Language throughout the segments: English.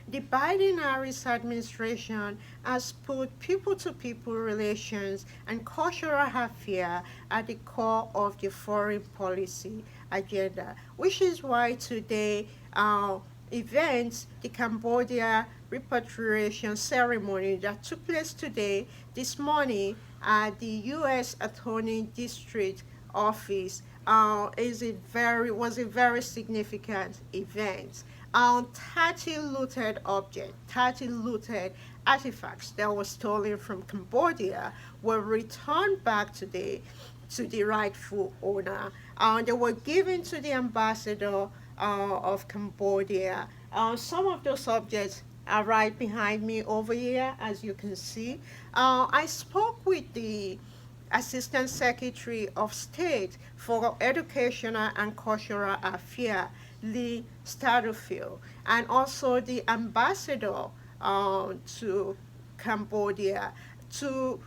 the Biden-Harris administration has put people-to-people relations and cultural affairs at the core of the foreign policy agenda, which is why today events, the Cambodia repatriation ceremony that took place today, this morning, at the U.S. Attorney District Office, was a very significant event. 30 looted objects, 30 looted artifacts that were stolen from Cambodia were returned back today to the rightful owner. They were given to the ambassador of Cambodia. Some of those objects are right behind me over here, as you can see. I spoke with the Assistant Secretary of State for Educational and Cultural Affairs, Lee Satterfield, and also the ambassador to Cambodia to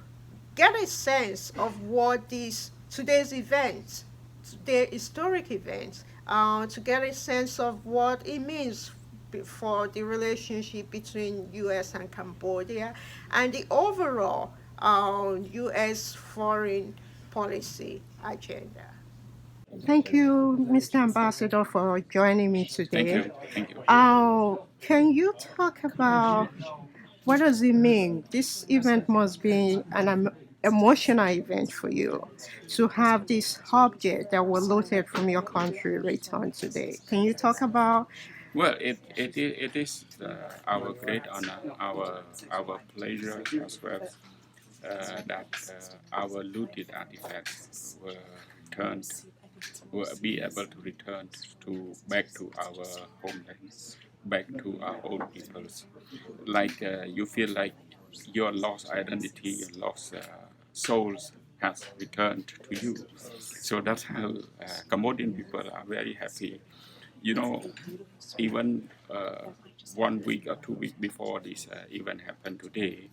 get a sense of what these today's events, today historic events, to get a sense of what it means for the relationship between U.S. and Cambodia and the overall U.S. foreign policy agenda. Thank you, Mr. Ambassador, for joining me Thank today. you. Thank you. Can you talk about what does it mean? This event must be an emotional event for you to have this object that were looted from your country returned today. Can you talk about? Well, it is our great honor, our pleasure as well that our looted artifacts were turned, will be able to return to back to our homeland, back to our own peoples. Like you feel like your lost identity, your lost souls has returned to you. So that's how Cambodian people are very happy. You know, even 1 week or 2 weeks before this event happened today,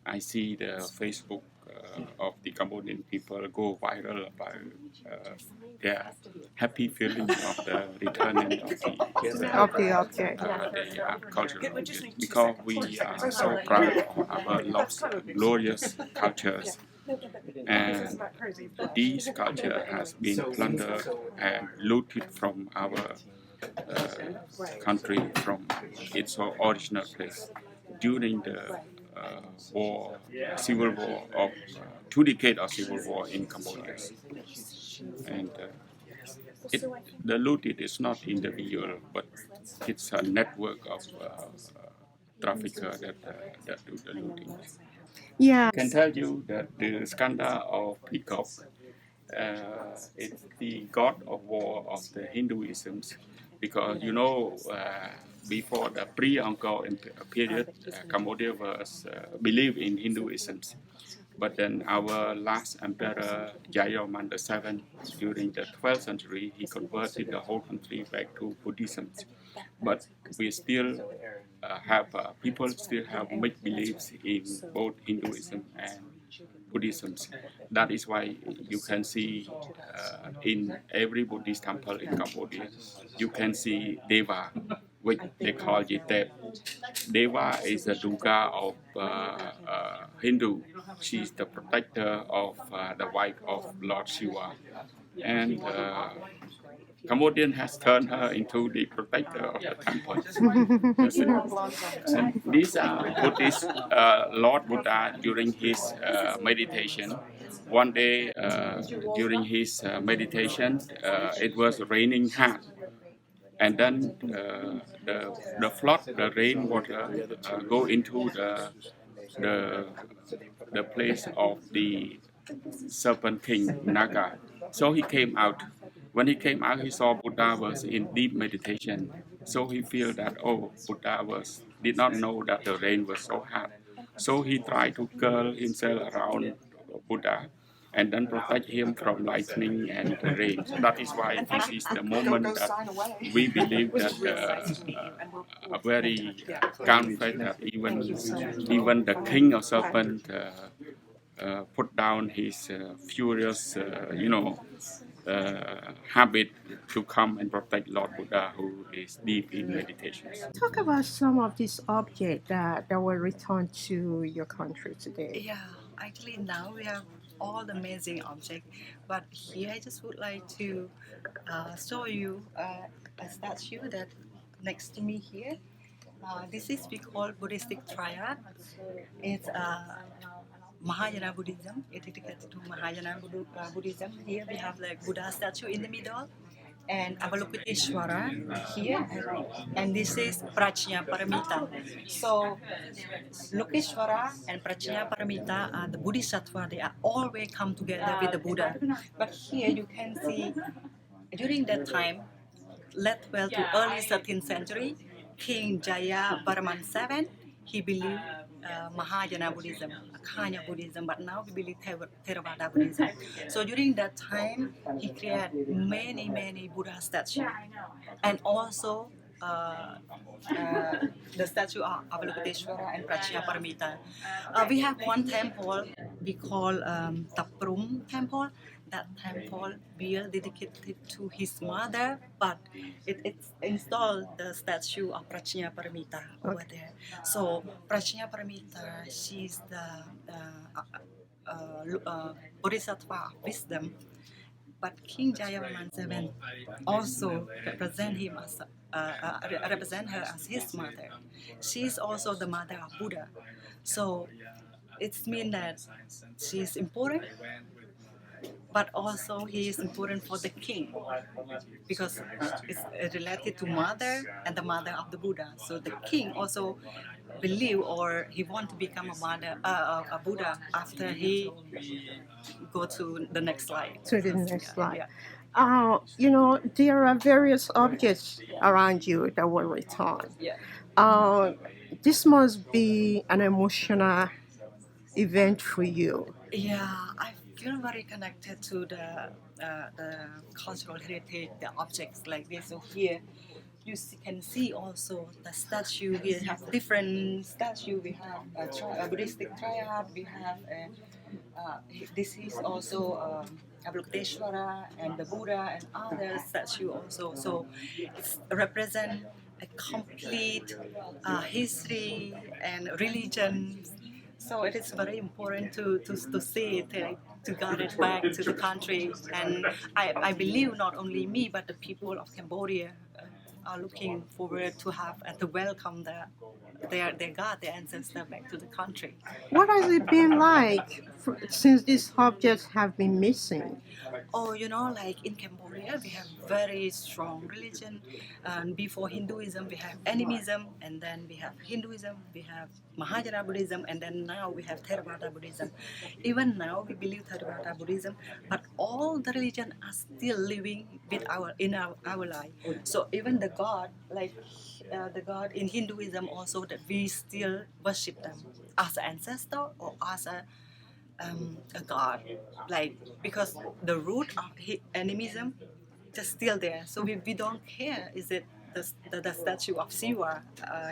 I see the Facebook of the Cambodian people go viral about their happy feeling of the returning of Of the object. the cultural object, because we are so proud of our lost glorious cultures, and this culture has been plundered and looted from our country, from its original place during the war, civil war of 2 decades of civil war in Cambodia. And it, the looted is not individual, but it's a network of traffickers that do the looting. Yeah. I can tell you that the scandal of peacock is the god of war of the Hinduism, because before the pre-Angkor period, Cambodia was believed in Hinduism. But then our last emperor, Jayavarman VII, during the 12th century, he converted the whole country back to Buddhism. But we still people still have mixed beliefs in both Hinduism and Buddhism. That is why you can see in every Buddhist temple in Cambodia, you can see Deva, which they call Yetep. Deva is a Durga of Hindu. She's the protector of the wife of Lord Shiva. And Cambodian has turned her into the protector of the temple. And these are Buddhist Lord Buddha during his meditation. One day during his meditation, it was raining hard, and then the flood, the rainwater go into the the place of the serpent king Naga. So he came out. When he came out, he saw Buddha was in deep meditation. So he feel that Buddha did not know that the rain was so hard. So he tried to curl himself around Buddha and then protect him from lightning and the rain. So that is why this is the moment that we believe that a very conflict that even the king of serpent put down his furious, habit to come and protect Lord Buddha who is deep in meditation. Talk about some of these objects that were returned to your country today. Yeah, actually now we have all the amazing objects, but here I just would like to show you a statue that next to me here. This is we call Buddhistic triad. It's Mahayana Buddhism. It is dedicated to Mahayana Buddhism. Here we have like Buddha statue in the middle, and Avalokiteshvara here, and this is Prajna Paramita. So Lokeshvara and Prajna Paramita are the Bodhisattva. They are always come together with the Buddha. But here you can see during that time, late 12th to early 13th century, King Jaya Varaman VII, he believed Mahayana Buddhism, Akhanya Buddhism, but now we believe Theravada Buddhism. So during that time, he created many Buddha statues, and also the statue of Avalokiteshvara and Prajna Paramita. We have one temple we call Taprum Temple. That temple built dedicated to his mother, but it's installed the statue of Prajna Paramita over there. So Prajna Paramita, she's the Bodhisattva of wisdom. But King Jayavarman VII also represent her as his mother. She's also the mother of Buddha. So it means that she's important, but also he is important for the king because it's related to mother and the mother of the Buddha. So the king also believe or he want to become a Buddha after he go to the next slide. To the next slide. Yeah. There are various objects around you that were returned. Yeah. This must be an emotional event for you. Yeah, I feel very connected to the cultural heritage, the objects like this. So here, can see also the statue. We have different statue. We have a Buddhistic triad. We have this is also Avalokiteshvara and the Buddha and other statue also. So it represent a complete history and religion. So it is very important to see it, to get it back to the country. And I believe not only me, but the people of Cambodia are looking forward to have and to welcome their God, their ancestors back to the country. What has it been like since these objects have been missing? Oh, like in Cambodia, we have very strong religion. And before Hinduism, we have animism, and then we have Hinduism, we have Mahayana Buddhism, and then now we have Theravada Buddhism. Even now, we believe Theravada Buddhism, but all the religions are still living in our life. So even the God, like the God in Hinduism, also that we still worship them as an ancestor or as a god, like because the root of animism is still there. So we don't care is it the statue of Shiva,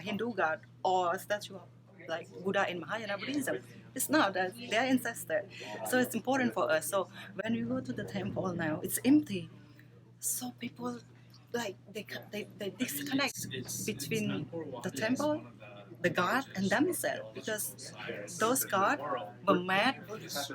Hindu god, or a statue of like Buddha in Mahayana Buddhism. It's not their ancestor. So it's important for us. So when we go to the temple now, it's empty. So people like they disconnect between the temple, the god, and themselves because those gods were made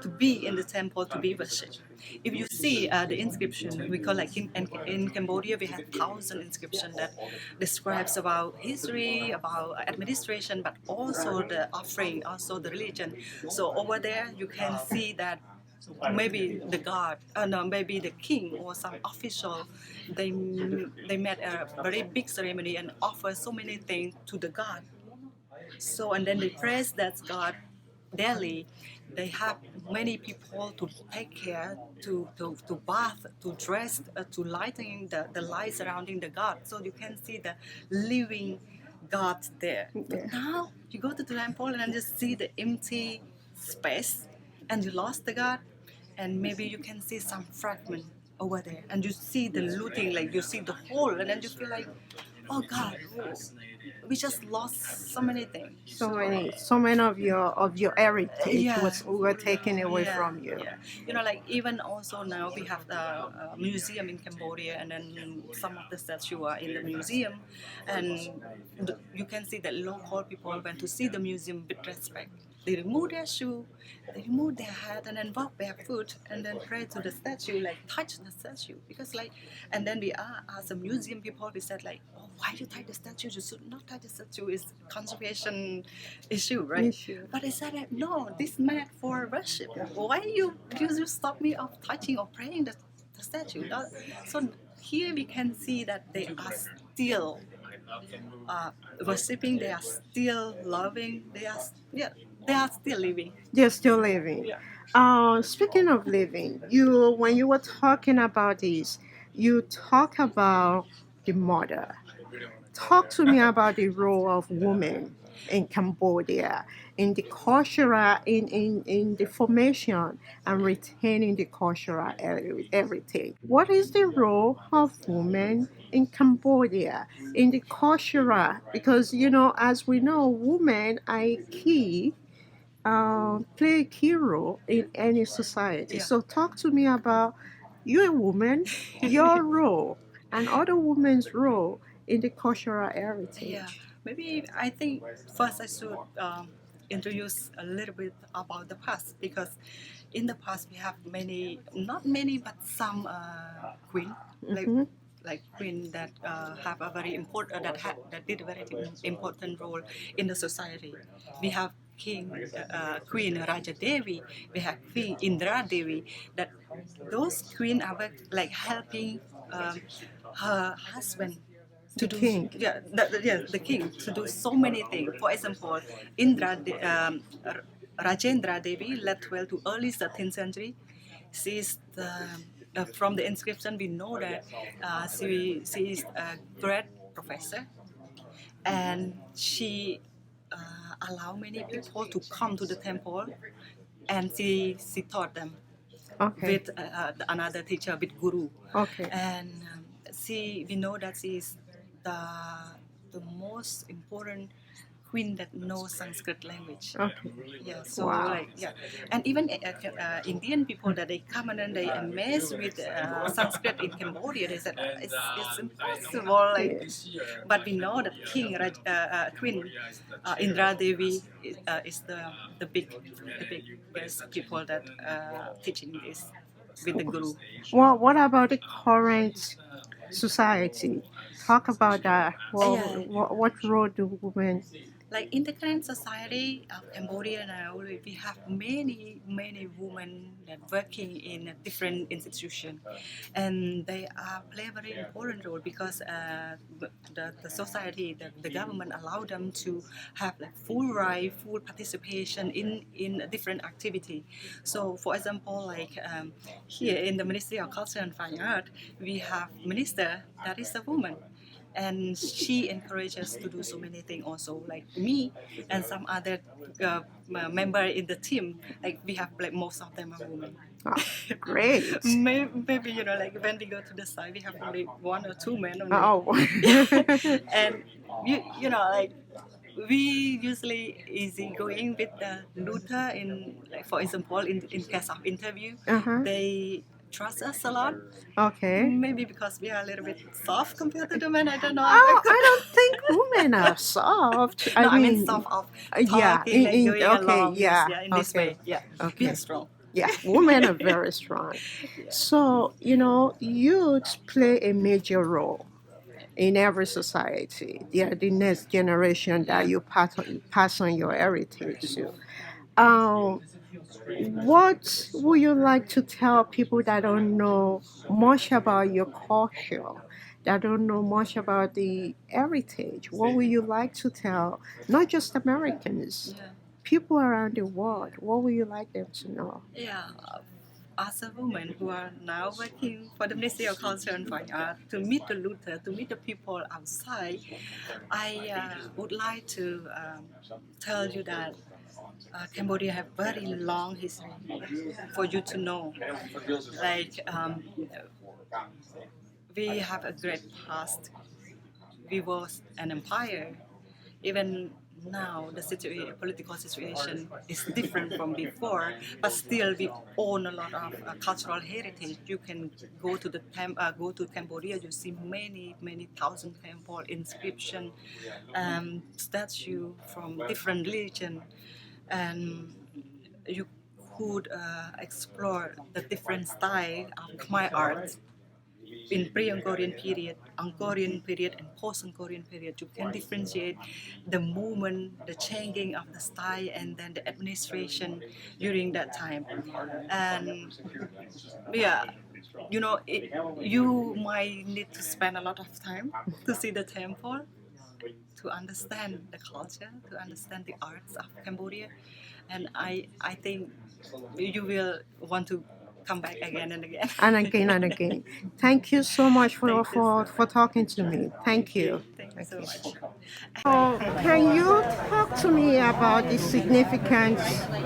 to be in the temple to be worshipped. If you see the inscription, we call like in Cambodia we have 1,000 inscriptions that describes about history, about administration, but also the offering, also the religion. So over there you can see that maybe the god, maybe the king or some official, they made a very big ceremony and offer so many things to the god. So and then they praise that god daily. They have many people to take care, to bath, to dress, to lighting the light surrounding the god. So you can see the living god there. But now you go to the temple and just see the empty space, and you lost the god, and maybe you can see some fragment over there, and you see the looting, like you see the hole, and then you feel like, oh God, we just lost so many things. So many of your heritage Yeah. were taken away Yeah, from you. yeah. Like even also now we have the museum in Cambodia, and then some of the statues are in the museum, and you can see that local people went to see the museum with respect. They remove their shoe, they remove their hat, and then walk barefoot, and then pray to the statue, like touch the statue, because like, and then we asked the museum people, we said like, oh, why you touch the statue? You should not touch the statue. It's conservation issue, right? Issue. But I said that no, this meant for worship. Why you stop me of touching or praying the statue? So here we can see that they are still worshipping. They are still loving. They are still living. They're still living. Yeah. Speaking of living, when you were talking about this, you talk about the mother. Talk to me about the role of women in Cambodia, in the cultural, in the formation and retaining the cultural heritage. What is the role of women in Cambodia, in the cultural? Because, as we know, women are key play a key role in any society. Yeah. So talk to me about you, a woman, your role, and other women's role in the cultural heritage. Yeah, maybe I think first I should introduce a little bit about the past, because in the past we have many, not many, but some queen, Mhm. like queen that have a very important that did a very important role in the society. We have Queen Raja Devi, we have Queen Indra Devi. That those queen are like helping her husband to The do king. the king to do so many things. For example, Rajendra Devi led 12 to early 13th century. She is from the inscription we know that she is a great professor, and she allowed many people to come to the temple, and she taught them Okay. with another teacher, with guru. Okay. And we know that she is the most important queen that knows Sanskrit language. Okay. Yeah, so Wow. like yeah, and even Indian people that they come and then they amazed with Sanskrit in Cambodia. They said it's impossible. Like, but we know that Queen Indra Devi is the biggest people that teaching this with the guru. Well, what about the current society? Talk about that. Well, Yeah. what role do women? Like in the current society of Cambodia now, we have many women that working in a different institution, and they are play a very important role, because the society, the government allow them to have like full right, full participation in a different activity. So for example, like here in the Ministry of Culture and Fine Art, we have minister that is a woman, and she encourages us to do so many things also, like me and some other member in the team, like we have like most of them are women. Oh, great. Maybe like when we go to the site we have only one or two men only. Oh. And like we usually easy going with the Luther in, like for example, in case of interview, Uh-huh. they trust us a lot. Okay. Maybe because we are a little bit soft compared to the men. I don't know. Oh, I don't think women are soft. No, I mean soft of yeah, talking, like going okay, along. yeah, In this okay, way. Yeah. okay. We are strong. Yeah, women are very strong. So, youths play a major role in every society. They are the next generation that you pass on your heritage to. Um, what would you like to tell people that don't know much about your culture, that don't know much about the heritage? What would you like to tell, not just Americans, Yeah. people around the world? What would you like them to know? Yeah. As a woman who are now working for the Ministry of Culture and Fine Art, to meet the Luther, to meet the people outside, I would like to tell you that Cambodia have very long history for you to know. Like we have a great past. We was an empire, Even now, the political situation is different from before, but still we own a lot of cultural heritage. You can go to Cambodia, you see many thousand temple inscription, statue from different religion, and you could explore the different style of Khmer art in Angkorian period, and post-Angkorian period. You can differentiate the movement, the changing of the style, and then the administration during that time. And yeah, you might need to spend a lot of time to see the temple, to understand the culture, to understand the arts of Cambodia, and I think you will want to come back again and again. And again and again. Thank you so much for talking to me. Thank you. Thank you so much. So, can you talk to me about the significance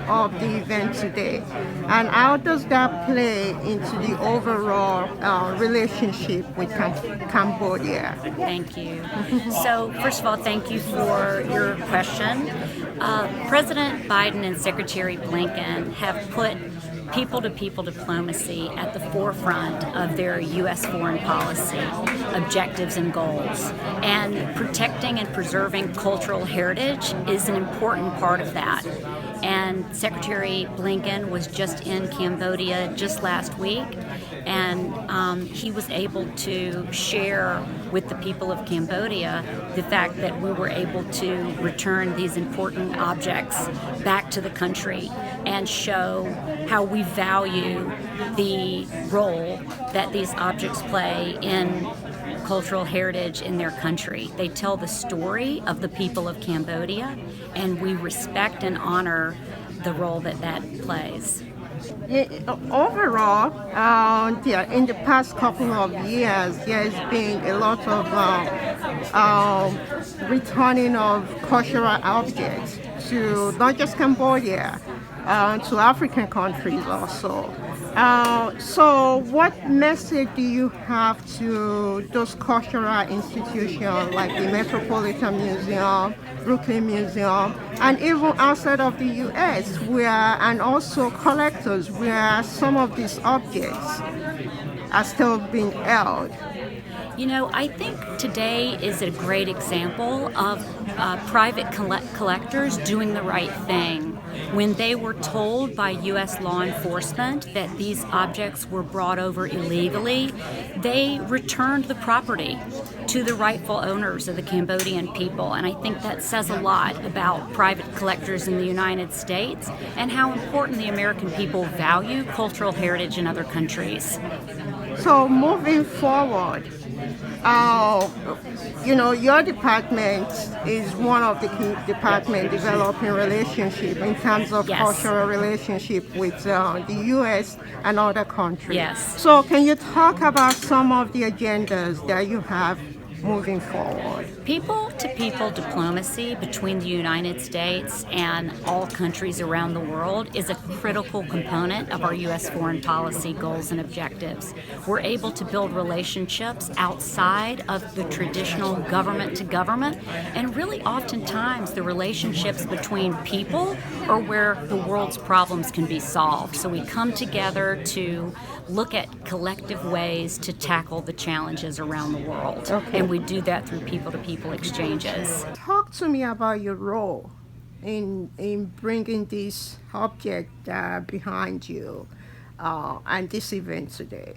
of the event today, and how does that play into the overall relationship with Cambodia? Thank you. So, first of all, thank you for your question. President Biden and Secretary Blinken have put people-to-people diplomacy at the forefront of their U.S. foreign policy objectives and goals. And protecting and preserving cultural heritage is an important part of that. And Secretary Blinken was just in Cambodia just last week, and he was able to share with the people of Cambodia the fact that we were able to return these important objects back to the country and show how we value the role that these objects play in cultural heritage in their country. They tell the story of the people of Cambodia, and we respect and honor the role that that plays. Overall, in the past couple of years, there has been a lot of returning of cultural objects to not just Cambodia, to African countries also. So what message do you have to those cultural institutions like the Metropolitan Museum, Brooklyn Museum, and even outside of the U.S., and also collectors, where some of these objects are still being held? You know, I think today is a great example of private collectors doing the right thing. When they were told by U.S. law enforcement that these objects were brought over illegally, they returned the property to the rightful owners of the Cambodian people. And I think that says a lot about private collectors in the United States and how important the American people value cultural heritage in other countries. So moving forward, your department is one of the key departments developing relationship in terms of Yes. cultural relationship with the U.S. and other countries. Yes. So can you talk about some of the agendas that you have moving forward? People-to-people diplomacy between the United States and all countries around the world is a critical component of our U.S. foreign policy goals and objectives. We're able to build relationships outside of the traditional government-to-government, and really oftentimes the relationships between people are where the world's problems can be solved. So we come together to look at collective ways to tackle the challenges around the world. Okay. And we do that through people-to-people exchanges. Talk to me about your role in bringing this object behind you and this event today.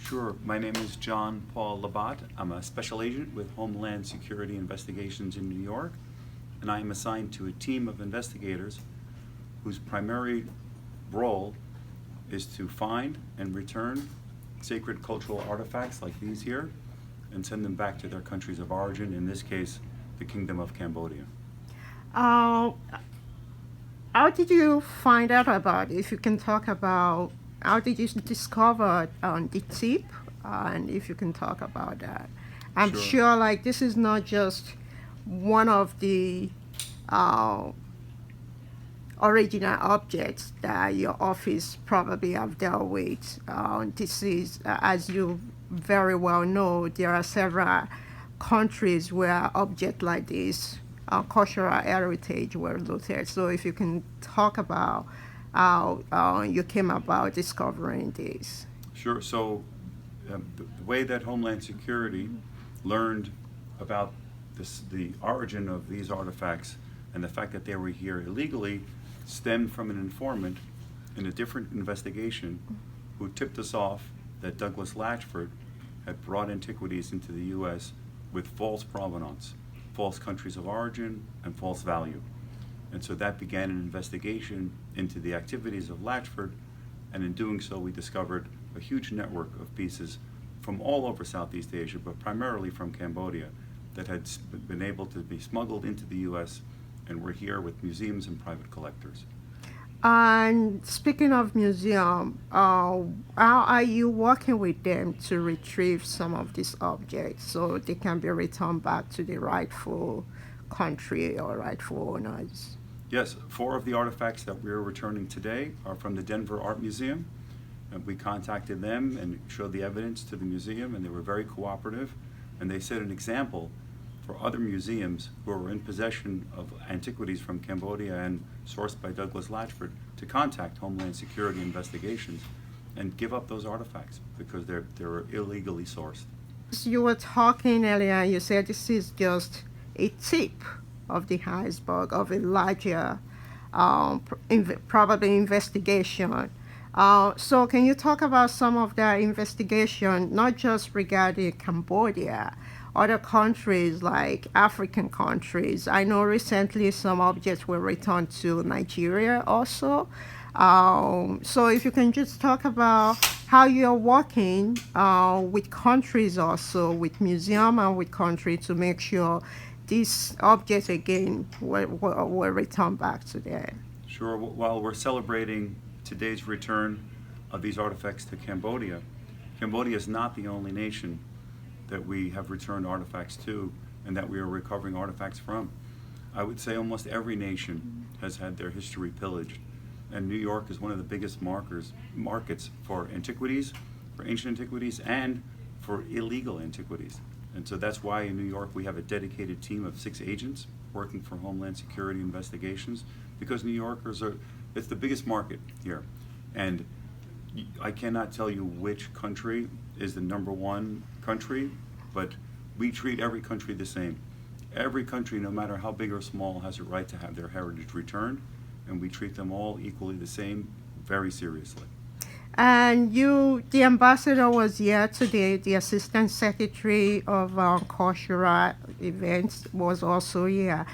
Sure. My name is John Paul Labat. I'm a special agent with Homeland Security Investigations in New York, and I am assigned to a team of investigators whose primary role is to find and return sacred cultural artifacts like these here and send them back to their countries of origin, in this case, the Kingdom of Cambodia. How did you find out about it? If you can talk about how did you discover the tip, and if you can talk about that. I'm Sure. sure like this is not just one of the original objects that your office probably have dealt with. This is, as you very well know, there are several countries where objects like this cultural heritage were looted. So if you can talk about how you came about discovering this. Sure. So the way that Homeland Security learned about the origin of these artifacts and the fact that they were here illegally stemmed from an informant in a different investigation who tipped us off that Douglas Latchford had brought antiquities into the U.S. with false provenance, false countries of origin, and false value. And so that began an investigation into the activities of Latchford, and in doing so we discovered a huge network of pieces from all over Southeast Asia, but primarily from Cambodia, that had been able to be smuggled into the U.S. and were here with museums and private collectors. And speaking of museum, how are you working with them to retrieve some of these objects so they can be returned back to the rightful country or rightful owners? Yes, 4 of the artifacts that we're returning today are from the Denver Art Museum. And we contacted them and showed the evidence to the museum, and they were very cooperative. And they set an example for other museums who are in possession of antiquities from Cambodia and sourced by Douglas Latchford to contact Homeland Security investigations and give up those artifacts because they were illegally sourced. You were talking earlier, you said this is just a tip of the iceberg of a larger, probably investigation. So can you talk about some of that investigation, not just regarding Cambodia, other countries like African countries? I know recently some objects were returned to Nigeria also. So if you can just talk about how you're working with countries also, with museum and with countries to make sure these objects again were returned back to them. Sure. While we're celebrating today's return of these artifacts to Cambodia, Cambodia is not the only nation that we have returned artifacts to and that we are recovering artifacts from. I would say almost every nation has had their history pillaged, and New York is one of the biggest markets for antiquities, for ancient antiquities, and for illegal antiquities. And so that's why in New York we have a dedicated team of 6 agents working for Homeland Security investigations, because New Yorkers it's the biggest market here. And I cannot tell you which country is the #1 country, but we treat every country the same. Every country, no matter how big or small, has a right to have their heritage returned, and we treat them all equally the same, very seriously. And the ambassador was here today. The assistant secretary of cultural events was also here.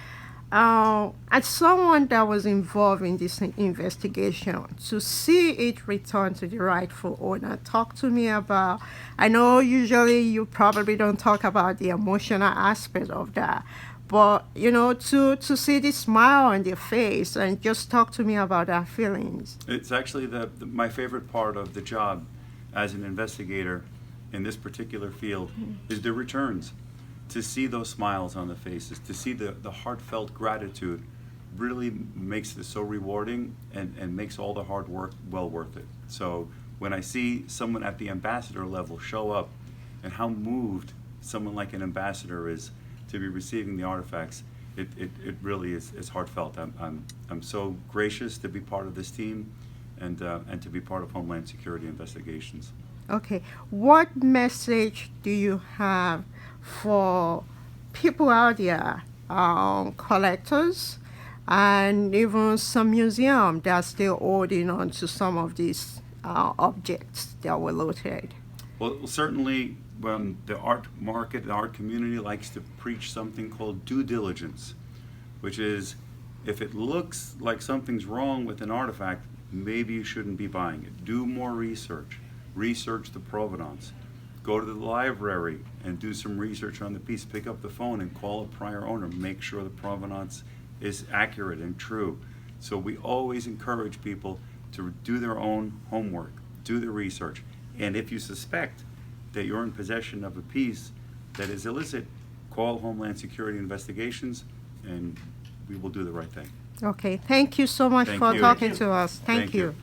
As someone that was involved in this investigation, to see it return to the rightful owner, talk to me about, I know usually you probably don't talk about the emotional aspect of that, but to see the smile on their face and just talk to me about their feelings. It's actually my favorite part of the job as an investigator in this particular field is the returns. To see those smiles on the faces, to see the heartfelt gratitude really makes this so rewarding and makes all the hard work well worth it. So when I see someone at the ambassador level show up and how moved someone like an ambassador is to be receiving the artifacts, it really is heartfelt. I'm so gracious to be part of this team and to be part of Homeland Security investigations. Okay, what message do you have for people out there, collectors, and even some museum that are still holding on to some of these objects that were looted? Well, certainly the art market, the art community likes to preach something called due diligence, which is if it looks like something's wrong with an artifact, maybe you shouldn't be buying it. Do more research. Research the provenance. Go to the library and do some research on the piece. Pick up the phone and call a prior owner. Make sure the provenance is accurate and true. So we always encourage people to do their own homework, do the research. And if you suspect that you're in possession of a piece that is illicit, call Homeland Security Investigations and we will do the right thing. Okay, thank you so much Thank for you. talking to us. Thank you.